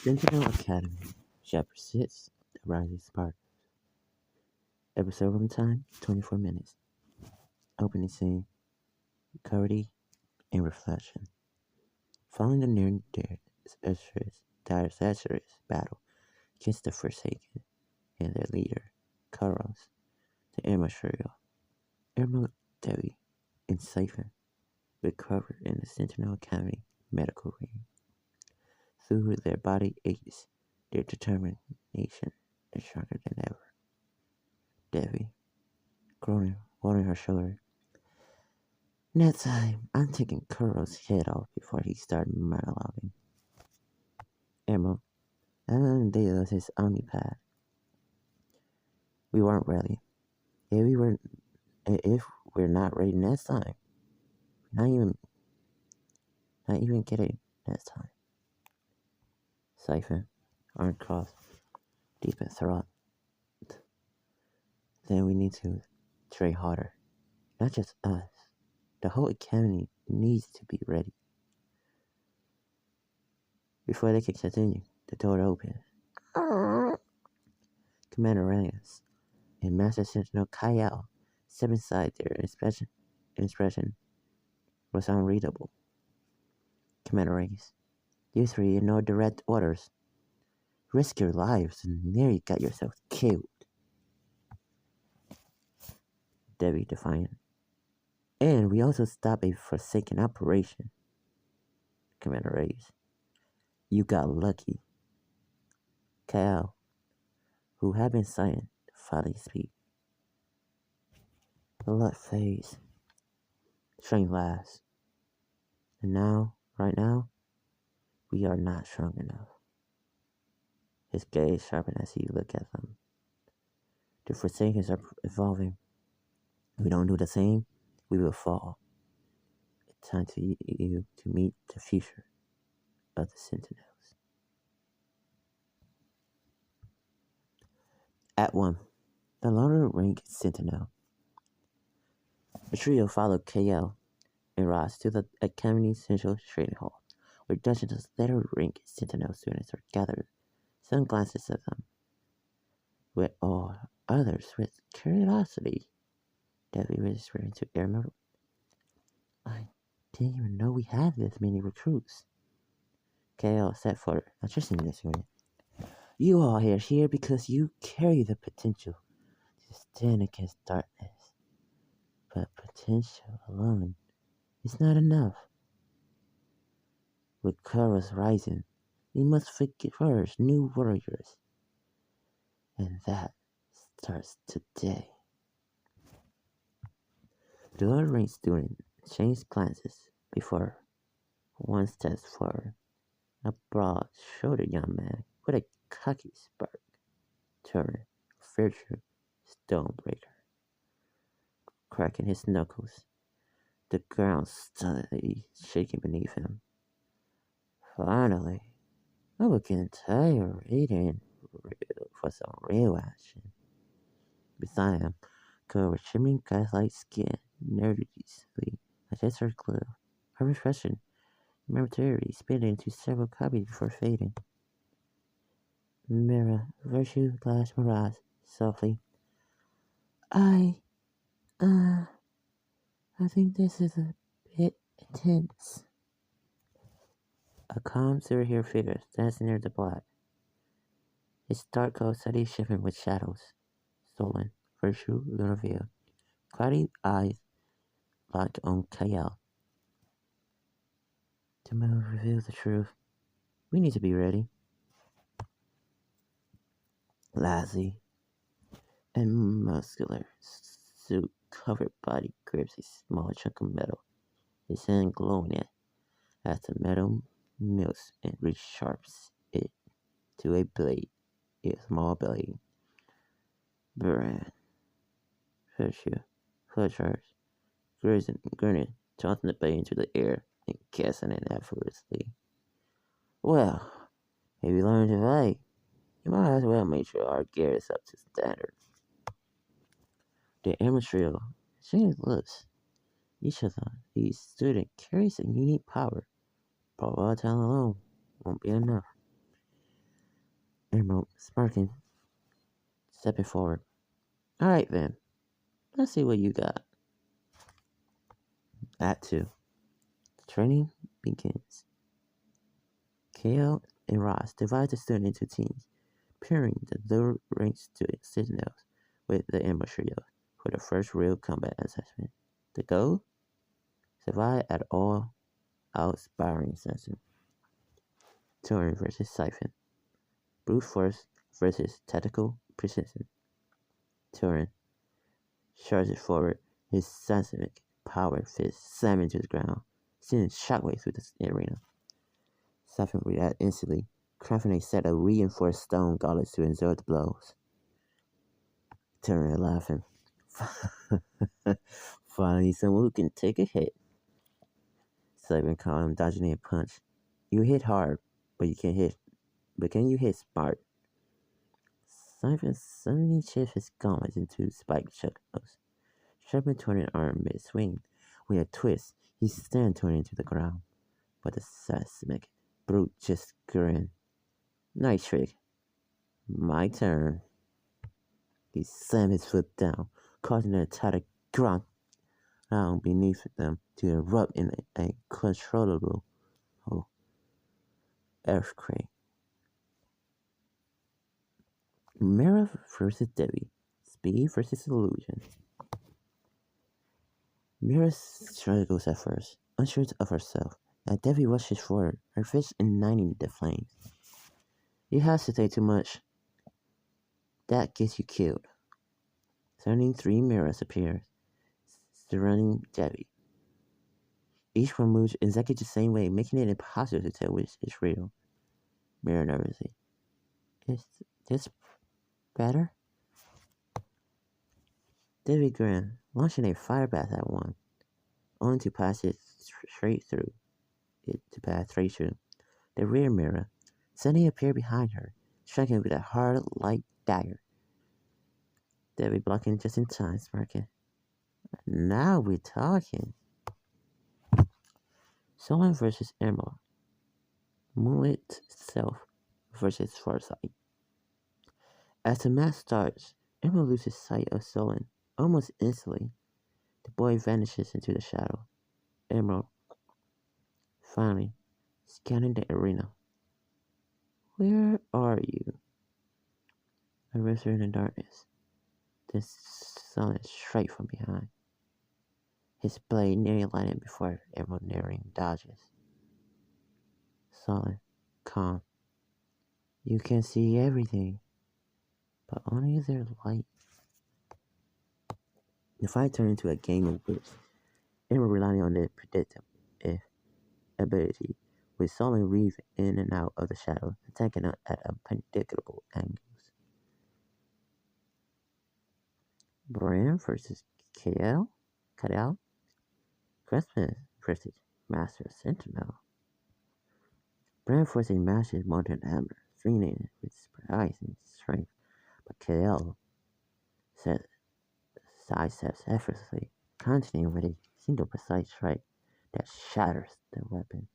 Sentinel Academy, Chapter 6, The Rising Spark. Episode runtime, 24 minutes. Opening scene, clarity and reflection. Following the near disastrous battle against the Forsaken and their leader, Karos, the Immaterial, Irma Devi, and Siphon recovered in the Sentinel Academy medical ring. Through their body aches, their determination is stronger than ever. Devi, groaning, holding her shoulder. Next time, I'm taking Kuro's head off before he starts monologuing. Emma, and they lost his omnipad. We weren't ready. If we're not ready next time, not even get it next time. Siphon, arm crossed, deep in throat. Then we need to try harder. Not just us. The whole academy needs to be ready. Before they can continue, the door opens. Commander Reyes and Master Sentinel Kyle step inside. Their expression was unreadable. Commander Reyes, you three ignore direct orders. Risk your lives and nearly got yourself killed. Debbie defiant. And we also stopped a Forsaken operation. Commander Reyes, you got lucky. Kyle, who had been silent, finally speak. The luck fades. Strength lasts. And now, right now, we are not strong enough. His gaze sharpened as he looked at them. The Forsakens are evolving. If we don't do the same, we will fall. It's time for you to meet the future of the Sentinels. At 1, the lower rank Sentinel. The trio followed KL and Ross to the Academy's Central Training Hall, where dozens of later rank Sentinel students are gathered. Some glances at them, with all others with curiosity. Debbie whispered to Irma, I didn't even know we had this many recruits. KL set for attrition this unit. You all are here because you carry the potential to stand against darkness. But potential alone is not enough. With Kara's rising, we must first new warriors. And that starts today. The other rank student changed glances before one steps forward. A broad-shouldered young man with a cocky spark turned virtue stonebreaker. Cracking his knuckles, the ground steadily shaking beneath him. Finally, I was getting tired waiting for some real action. Beside him, girl with shimmering glass-like skin, nervously adjusts her glove. Her expression momentarily split into several copies before fading. Mirror, virtue, glass, mirage, softly. I think this is a bit intense. A calm, silver-haired figure stands near the black. His dark coat suddenly shifting with shadows. Stolen, virtue, lunar veil. Cloudy eyes locked on Kyle. The move reveals the truth. We need to be ready. Lassie and muscular suit-covered body grips a small chunk of metal, his hand glowing it as the metal melts and resharps it to a small blade. Brand, virtue, charge, grinning, tossing the blade into the air and casting it effortlessly. Well, if you learn to fight, you might as well make sure our gear is up to standard. The amateur exchange looks. Each of these students carries a unique power, but raw talent alone won't be enough. Emerald, smirking, stepping forward. Alright then, let's see what you got. Act 2. The training begins. Kale and Ross divide the student into teams, pairing the lower ranked Sentinels with the Emerald Trio for the first real combat assessment. The goal? Survive at all out sparring session. Turin versus Siphon. Brute force versus tactical precision. Turin charges forward, his seismic power fist slamming to the ground, sending shockwaves through the arena. Siphon reacts instantly, crafting a set of reinforced stone gauntlets to absorb the blows. Turin laughing. Finally, someone who can take a hit. Siphon calm, dodging a punch. You hit hard, but can you hit smart? Siphon suddenly shifts his gauntlets into spiked chuckles. Sharpen turning arm mid-swing. With a twist, he stands turning to the ground. But the seismic brute just grinned. Nice trick. My turn. He slammed his foot down, causing the entire ground beneath them to erupt in a controllable earthquake. Mira versus Debbie. Speed versus illusion. Mira struggles at first, unsure of herself, as Debbie rushes forward, her fist igniting the flames. You hesitate too much. That gets you killed. Suddenly 3 mirrors appear, surrounding Debbie. Each one moves exactly the same way, making it impossible to tell which is real. Mira nervously. Is this better? Debbie grinned, launching a fire bath at one, only to pass it straight through. The rear mirror suddenly appeared behind her, striking with a hard, light dagger. Debbie blocking just in time, smirking. Now we're talking. Solon versus Emerald. Moonlit Self versus Foresight. As the match starts, Emerald loses sight of Solon almost instantly. The boy vanishes into the shadow. Emerald, finally, scanning the arena. Where are you? I whisper in the darkness. Then Solon straight from behind. His blade nearly landing before Emerald narrowing dodges. Solid, calm. You can see everything, but only their light. The fight turned into a game of wits. Emerald relying on their predictive ability, with Solid weave in and out of the shadow, attacking at unpredictable angles. Bran versus KL? Christmas versus Master Sentinel. Bran forced a massive modern hammer, swinging it with surprising strength, but KL sidesteps effortlessly, continuing with a single precise strike that shatters the weapon.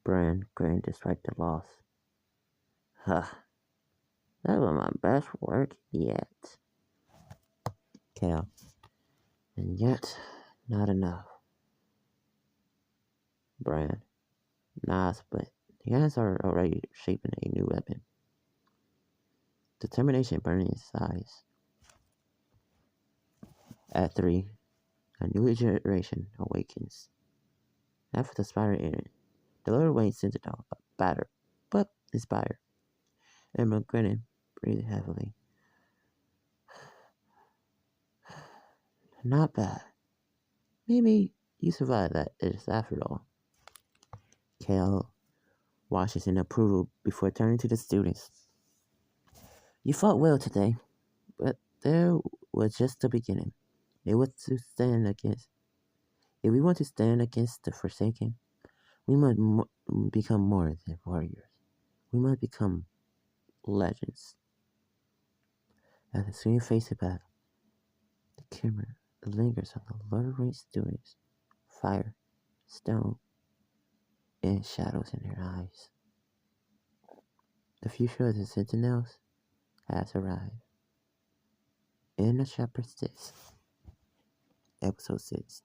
Bran grinned despite the loss. Huh, that was my best work yet. Kale. And yet, not enough. Bran. Nas, but the guys are already shaping a new weapon. Determination burning his eyes. At 3, a new generation awakens. After the spider ended, the Lord Wayne Sentinel, battered, but inspired. Emerald grinning, breathed heavily. Not bad. Maybe you survived that after all. Kale washes in approval before turning to the students. You fought well today, but there was just the beginning. It was to stand against. If we want to stand against the Forsaken, we must become more than warriors. We must become legends. As the screen faces back, the camera lingers on the lower-range students. Fire, stone, and shadows in their eyes. The future of the Sentinels has arrived. In Chapter 6, Episode 6,